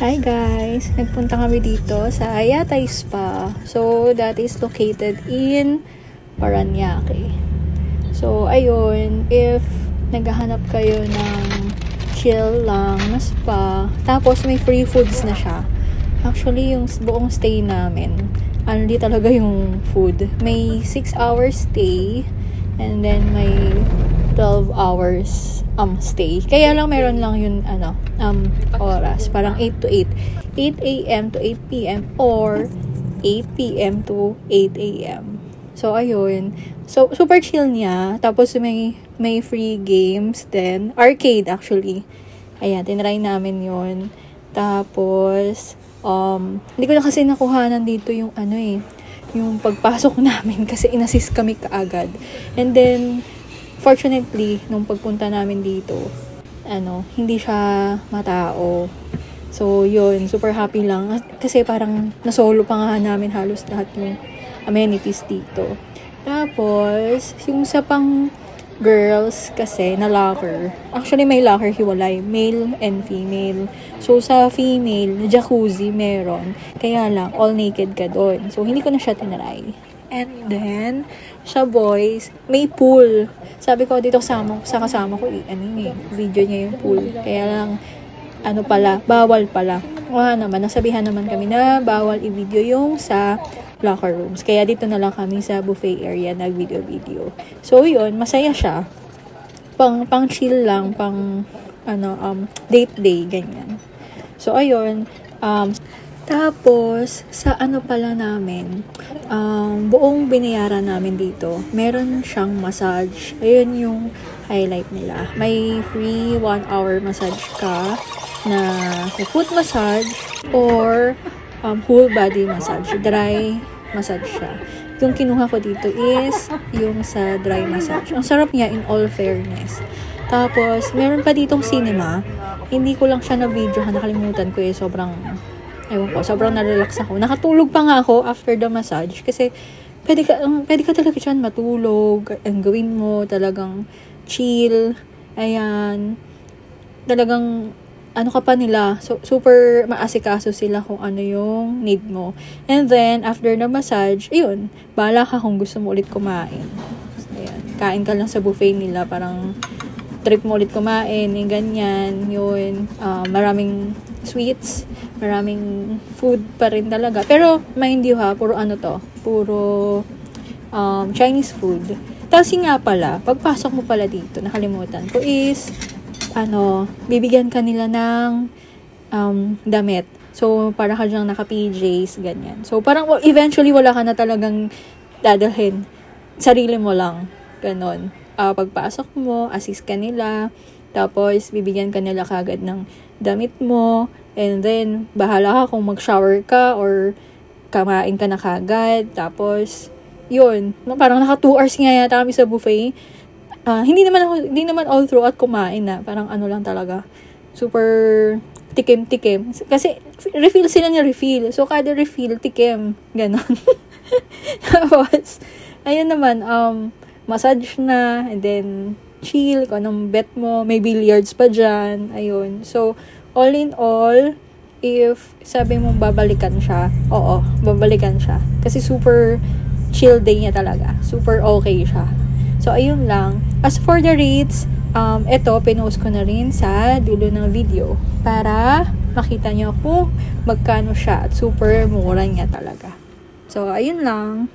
Hi guys! Nagpunta kami dito sa Ayatay Spa. So, that is located in Parañaque. So, ayun, if naghahanap kayo ng chill lang na spa, tapos may free foods na siya. Actually, yung buong stay namin, hindi talaga yung food. May 6 hours stay, and then may 12 hours stay. Kaya lang meron lang yun oras, parang 8 to 8 a.m. to 8 p.m. or 8 p.m. to 8 a.m. So ayun, so super chill niya. Tapos may free games then arcade actually. Ayan, tinry namin yun. Tapos hindi ko na kasi nakuhanan dito yung yung pagpasok namin kasi inassist kami kaagad. And then fortunately, nung pagpunta namin dito, hindi siya matao. So, yun, super happy lang. Kasi parang nasolo pa nga namin halos lahat yung amenities dito. Tapos, yung sa pang girls kasi na locker. Actually, may locker hiwalay. Male and female. So, sa female, jacuzzi meron. Kaya lang, all naked ka doon. So, hindi ko na siya tinry. And then, sa boys, may pool. Sabi ko dito kasama ko, video niya yung pool. Kaya lang, bawal pala. Naman, nasabihan naman kami na bawal i-video yung sa locker rooms. Kaya dito na lang kami sa buffet area nag-video. So, yun, masaya siya. Pang chill lang, date day, ganyan. So, ayun, tapos, sa pala namin, buong binayaran namin dito, meron siyang massage. Ayun yung highlight nila. May free 1 hour massage ka na foot massage or whole body massage. Dry massage siya. Yung kinuha ko dito is yung sa dry massage. Ang sarap niya in all fairness. Tapos, meron pa ditong cinema. Hindi ko lang siya na-videohan. Nakalimutan ko sobrang na-relax ako. Nakatulog pa nga ako after the massage kasi pwede ka talaga dyan matulog. Ang gawin mo talagang chill. Ayan. Talagang ka pa nila. So, super maasikaso sila kung ano yung need mo. And then, after the massage, bahala ka kung gusto mo ulit kumain. Ayan. Kain ka lang sa buffet nila. Parang trip mo ulit kumain. Yung ganyan. Maraming sweets. Maraming food pa rin talaga. Pero, mind you puro puro Chinese food. Tapos nga pala, pagpasok mo pala dito, nakalimutan ko is, bibigyan ka nila ng damit. So, para ka diyang naka-PJs, ganyan. So, parang eventually wala ka na talagang dadalhin. Sarili mo lang. Ganon. Pagpasok mo, assist ka nila. Tapos, bibigyan ka nila kagad ng damit mo. And then, bahala ka kung mag-shower ka or kamain ka na kagad. Tapos, parang naka 2 hours nga yata kami sa buffet. Hindi naman all throughout kumain na. Parang lang talaga. Super tikim-tikim. Kasi, refill sila niya refill. So, kada refill, tikim. Ganon. Tapos, ayun naman, massage na. And then, chill. Kung anong bet mo. May billiards pa dyan. Ayun. So, all in all, if sabi mo babalikan siya, oo, babalikan siya. Kasi super chill day niya talaga. Super okay siya. So, ayun lang. As for the rates, pinost ko na rin sa dulo ng video para makita niyo kung magkano siya at super mura niya talaga. So, ayun lang.